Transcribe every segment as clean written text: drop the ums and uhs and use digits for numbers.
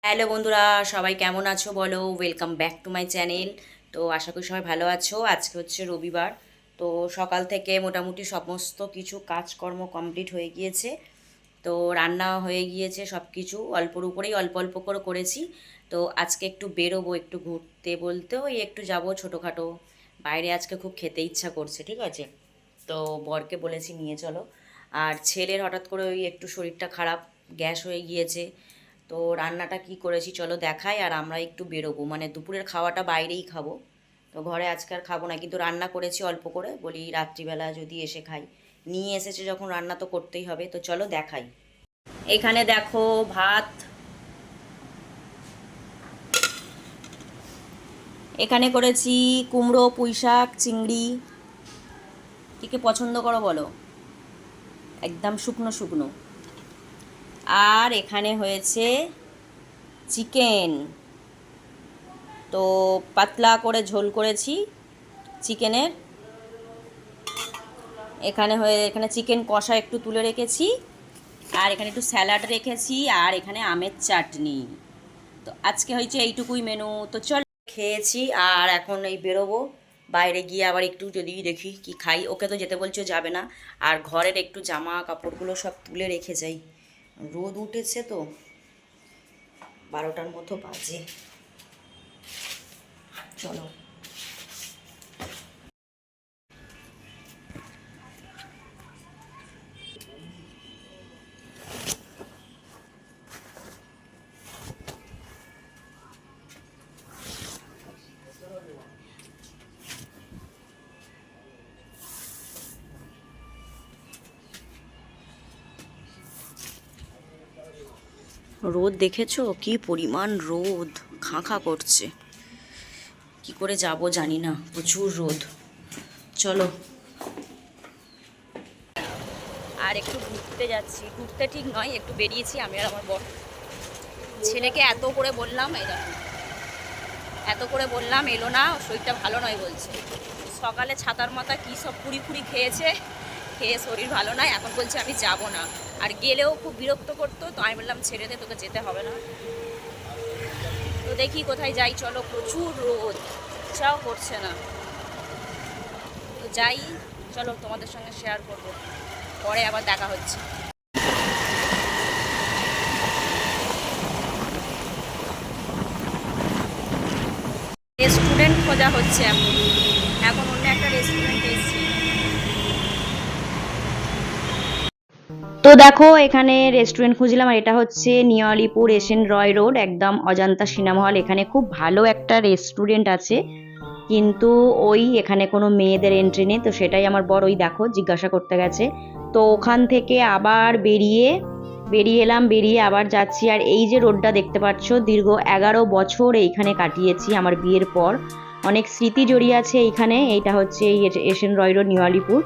Hello বন্ধুরা, সবাই কেমন আছো বলো? Welcome back to my channel. তো আশা করি সবাই ভালো আছো। আজকে হচ্ছে রবিবার। তো সকাল থেকে মোটামুটি সমস্ত কিছু কাজকর্ম কমপ্লিট হয়ে গিয়েছে। তো রান্না হয়ে গিয়েছে, সব কিছু অল্পর উপরেই অল্প অল্প করে করেছি। তো আজকে একটু বেরোবো, একটু ঘুরতে বলতে ওই একটু যাবো ছোটোখাটো বাইরে। আজকে খুব খেতে ইচ্ছা করছে, ঠিক আছে। তো বরকে বলেছি নিয়ে চলো। আর ছেলের হঠাৎ করে ওই একটু শরীরটা খারাপ, গ্যাস হয়ে গিয়েছে। তো রান্নাটা কি করেছি চলো দেখাই। আর আমরা একটু বেরোবো, মানে দুপুরের খাওয়াটা বাইরেই খাবো। তো ঘরে আজকে আর খাবো না, কিন্তু রান্না করেছি অল্প করে, বলি রাত্রিবেলা যদি এসে খাই। নিয়ে এসেছে যখন রান্না তো করতেই হবে। তো চলো দেখাই। এখানে দেখো ভাত, এখানে করেছি কুমড়ো, পুঁইশাক, চিংড়ি। কী কী পছন্দ করো বলো? একদম শুকনো শুকনো। আর এখানে হয়েছে চিকেন। তো পাতলা করে ঝোল করেছি চিকেনের। এখানে চিকেন কষা একটু তুলে রেখেছি। আর এখানে একটু স্যালাড রেখেছি। আর এখানে আমের চাটনি। তো আজকে হয়েছে এইটুকুই মেনু। তো চল খেয়েছি, আর এখন এই বেরোবো। বাইরে গিয়ে আবার একটু যদি দেখি কি খাই। ওকে তো যেতে বলছো, যাবে না। আর ঘরের একটু জামা কাপড়গুলো সব তুলে রেখে যাই। রোদ উঠেছে তো, 12টার মতো বাজে। চলো। রোদ দেখেছো কি পরিমাণ রোদ, খাঁ খাঁ করছে। কি করে যাব জানি না, প্রচুর রোদ। চলো। আর একটু ঘুরতে যাচ্ছি, ঘুরতে ঠিক নয়, একটু বেরিয়েছি আমি আর আমার বর। ছেলেকে এত করে বললাম, এই দেখো এত করে বললাম, এলো না। শরীরটা ভালো নয় বলছে। সকালে ছাতার মাথা কী সব পুরি ফুরি খেয়েছে, খেয়ে শরীর ভালো নয়। এখন বলছে আমি যাব না। আর গেলেও খুব বিরক্ত করতো। তো আমি বললাম ছেড়ে দে, তোকে যেতে হবে না। তো দেখি কোথায় যাই। চলো, প্রচুর রোদ, ইচ্ছাও করছে না। তো যাই, চলো তোমাদের সঙ্গে শেয়ার করবো, পরে আবার দেখা হচ্ছে। রেস্টুরেন্ট খোঁজা হচ্ছে এখন। এখন অন্য একটা রেস্টুরেন্টে এসেছি। তো দেখো এখানে রেস্টুরেন্ট খুঁজলাম, আর এটা হচ্ছে নিউ আলিপুর এশিয়ান রয় রোড, একদম অজন্তা সিনেমা হল। এখানে খুব ভালো একটা রেস্টুরেন্ট আছে, কিন্তু ওই এখানে কোনো মেয়েদের এন্ট্রি নেই। তো সেটাই আমার বড় ওই দেখো জিজ্ঞাসা করতে গেছে। তো ওখান থেকে আবার বেরিয়ে এলাম, বেরিয়ে আবার যাচ্ছি। আর এই যে রোডটা দেখতে পাচ্ছ, দীর্ঘ 11 বছর এইখানে কাটিয়েছি আমার বিয়ের পর। অনেক স্মৃতি জড়িয়ে আছে এইখানে। এইটা হচ্ছে এই এশিয়ান রয় রোড, নিউ আলিপুর।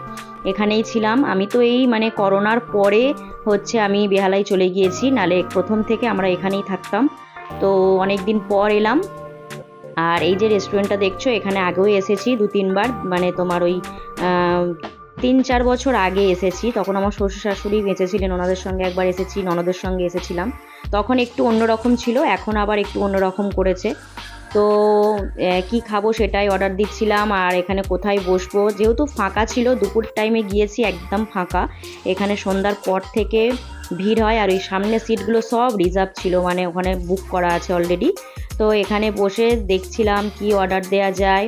এখানেই ছিলাম আমি। তো এই মানে করোনার পরে হচ্ছে আমি বেহালায় চলে গিয়েছি, নালে প্রথম থেকে আমরা এখানেই থাকতাম। তো অনেক দিন পর এলাম। আর এই যে রেস্টুরেন্টটা দেখছো, এখানে আগেও এসেছি 2-3 বার, মানে তোমার ওই 3-4 বছর আগে এসেছি। তখন আমার শ্বশুর শাশুড়ি বেঁচে ছিলেন, ওনাদের সঙ্গে একবার এসেছি, ননদের সঙ্গে এসেছিলাম। তখন একটু অন্যরকম ছিল, এখন আবার একটু অন্যরকম করেছে। তো কি খাবো সেটাই অর্ডার দিচ্ছিলাম। আর এখানে কোথায় বসবো, যেহেতু ফাঁকা ছিল, দুপুর টাইমে গিয়েছি, একদম ফাঁকা। এখানে সন্ধ্যার পর থেকে ভিড় হয়। আর ওই সামনের সিটগুলো সব রিজার্ভ ছিল, মানে ওখানে বুক করা আছে অলরেডি। তো এখানে বসে দেখছিলাম কি অর্ডার দেওয়া যায়,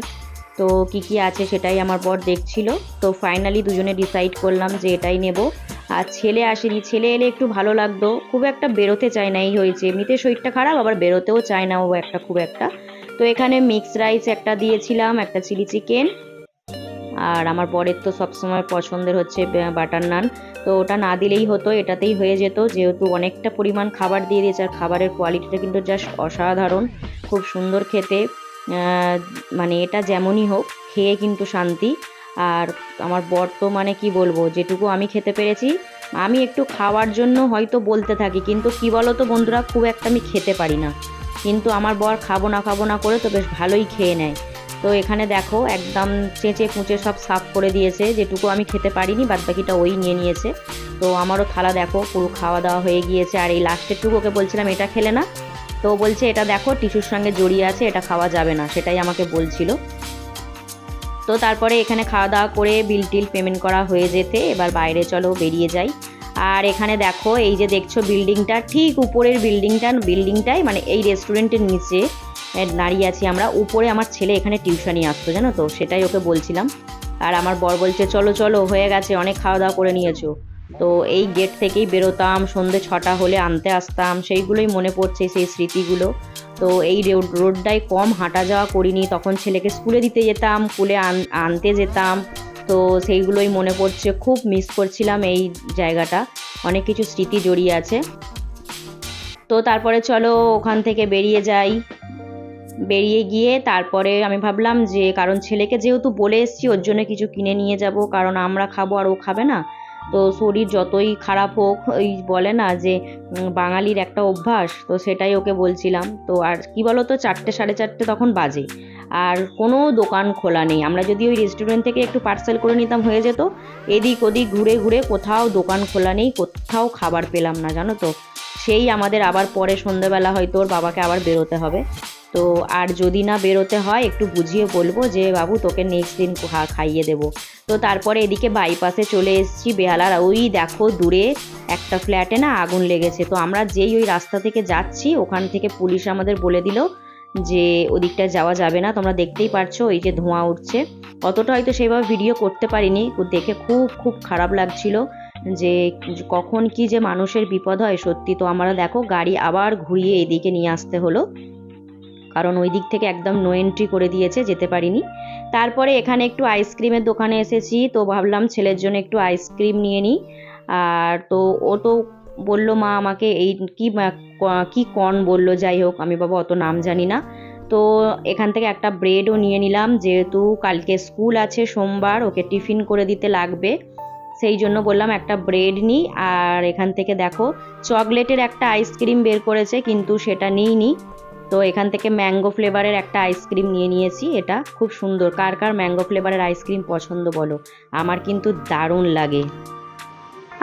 তো কি কি আছে সেটাই আমার বর দেখছিল। তো ফাইনালি দুজনে ডিসাইড করলাম যে এটাই নেব। আর ছেলে আসেনি, ছেলে এলে একটু ভালো লাগতো। খুব একটা বেরোতে চায় না, এই হয়েছে। এমনিতে শরীরটা খারাপ, আবার বেরোতেও চায় না ও একটা খুব একটা। তো এখানে মিক্সড রাইস একটা দিয়েছিলাম, একটা চিলি চিকেন। আর আমার বরের তো সবসময় পছন্দের হচ্ছে বাটার নান। তো ওটা না দিলেই হতো, এটাতেই হয়ে যেত, যেহেতু অনেকটা পরিমাণ খাবার দিয়ে দিয়েছে। আর খাবারের কোয়ালিটিটা কিন্তু জাস্ট অসাধারণ, খুব সুন্দর খেতে। মানে এটা যেমনই হোক, খেয়ে কিন্তু শান্তি। আর আমার বর তো মানে কি বলবো, যেটুকু আমি খেতে পেরেছি, আমি একটু খাওয়ার জন্য হয়তো বলতে থাকি, কিন্তু কি বলো তো বন্ধুরা, খুব একটা আমি খেতে পারি না। কিন্তু আমার বর খাবো না করে তো বেশ ভালোই খেয়ে নেয়। তো এখানে দেখো একদম চেঁচে পুঁচে সব সাফ করে দিয়েছে, যেটুকু আমি খেতে পারিনি বাদবাকিটা ওই নিয়ে নিয়েছে। তো আমারও থালা দেখো পুরো খাওয়া দাওয়া হয়ে গিয়েছে। আর এই লাস্টের টুকু ওকে বলছিলাম এটা খেলে না, তো বলছে এটা দেখো টিস্যুর সঙ্গে জড়িয়ে আছে, এটা খাওয়া যাবে না, সেটাই আমাকে বলছিল। তো তারপরে এখানে খাওয়া দাওয়া করে বিল টিল পেমেন্ট করা হয়ে যেতে এবার বাইরে চলো বেরিয়ে যাই। আর এখানে দেখো এই যে দেখছো বিল্ডিংটা, ঠিক উপরের বিল্ডিংটাই মানে এই রেস্টুরেন্টের নিচে দাঁড়িয়ে আছি আমরা। উপরে আমার ছেলে এখানে টিউশনি আসতো জানো তো, সেটাই ওকে বলছিলাম। আর আমার বর বলছে চলো চলো হয়ে গেছে, অনেক খাওয়া দাওয়া করে নিয়েছো। তো এই গেট থেকেই বেরোতাম, সন্ধে 6টা হলে আনতে আসতাম, সেইগুলোই মনে পড়ছে, সেই স্মৃতিগুলো। তো এই রোডটায় কম হাঁটা যাওয়া করিনি, তখন ছেলেকে স্কুলে দিতে যেতাম, স্কুলে আনতে যেতাম। তো সেইগুলোই মনে পড়ছে, খুব মিস করছিলাম এই জায়গাটা, অনেক কিছু স্মৃতি জড়িয়ে আছে। তো তারপরে চলো ওখান থেকে বেরিয়ে যাই। বেরিয়ে গিয়ে তারপরে আমি ভাবলাম যে, কারণ ছেলেকে যেহেতু বলে এসেছি ওর জন্য কিছু কিনে নিয়ে যাব, কারণ আমরা খাবো আর ও খাবে না। তো শরীর যতই খারাপ হোক, ওই বলে না যে বাঙালির একটা অভ্যাস, তো সেটাই ওকে বলছিলাম। তো আর কি বলো তো, 4টে 4:30 তখন বাজে, আর কোনো দোকান খোলা নেই। আমরা যদি ওই রেস্টুরেন্ট থেকে একটু পার্সেল করে নিতাম হয়ে যেত, এদিক ওদিক ঘুরে ঘুরে কোথাও দোকান খোলা নেই, কোথাও খাবার পেলাম না জানো তো। সেই আমাদের আবার পরে সন্ধ্যেবেলা হয়তো ওর বাবাকে আবার বেরোতে হবে। তো আর যদি না বেরোতে হয় একটু বুঝিয়ে বলবো যে বাবু তোকে নেক্সট দিন খাইয়ে দেবো। তো তারপরে এদিকে বাইপাসে চলে এসেছি বেহালার। ওই দেখো দূরে একটা ফ্ল্যাটে না আগুন লেগেছে। তো আমরা যেই ওই রাস্তা থেকে যাচ্ছি, ওখান থেকে পুলিশ আমাদের বলে দিল যে ওদিকটা যাওয়া যাবে না। তোমরা দেখতেই পারছো এই যে ধোঁয়া উঠছে। অতটা হয়তো সেইভাবে ভিডিও করতে পারিনি, দেখে খুব খুব খারাপ লাগছিল যে কখন কি যে মানুষের বিপদ হয় সত্যি। তো আমরা দেখো গাড়ি আবার ঘুরিয়ে এদিকে নিয়ে আসতে হলো, কারণ ওই দিক থেকে একদম নো এন্ট্রি করে দিয়েছে, যেতে পারিনি। তারপরে এখানে একটু আইসক্রিমের দোকানে এসেছি, তো ভাবলাম ছেলের জন্য একটু আইসক্রিম নিয়ে নিই। আর তো ও তো বললো মা আমাকে এই কি কর্ন বললো, যাই হোক আমি বাবা অত নাম জানি না। তো এখান থেকে একটা ব্রেডও নিয়ে নিলাম, যেহেতু কালকে স্কুল আছে সোমবার, ওকে টিফিন করে দিতে লাগবে, সেই জন্য বললাম একটা ব্রেড নিই। আর এখান থেকে দেখো চকলেটের একটা আইসক্রিম বের করেছে, কিন্তু সেটা নিইনি। তো এখান থেকে ম্যাঙ্গো ফ্লেভারের একটা আইসক্রিম নিয়ে নিয়েছি, এটা খুব সুন্দর। কার কার ম্যাঙ্গো ফ্লেভারের আইসক্রিম পছন্দ বলো, আমার কিন্তু দারুণ লাগে।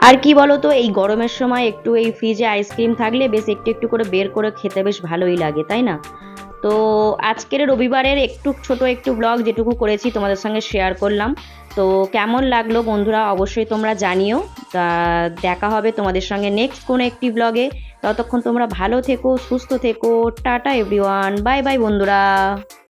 আর কি বলো তো, এই গরমের সময় একটু এই ফ্রিজে আইসক্রিম থাকলে বেশ একটু একটু করে বের করে খেতে বেশ ভালোই লাগে, তাই না? তো আজকের রবিবারের ছোট একটু ব্লগ যেটুকু করেছি তোমাদের সঙ্গে শেয়ার করলাম। তো কেমন লাগলো বন্ধুরা অবশ্যই তোমরা জানিও। তা দেখা হবে তোমাদের সঙ্গে নেক্সট কোনো একটি ব্লগে। ততক্ষণ তোমরা ভালো থেকো, সুস্থ থেকো। টাটা এভরিওয়ান, বাই বাই বন্ধুরা।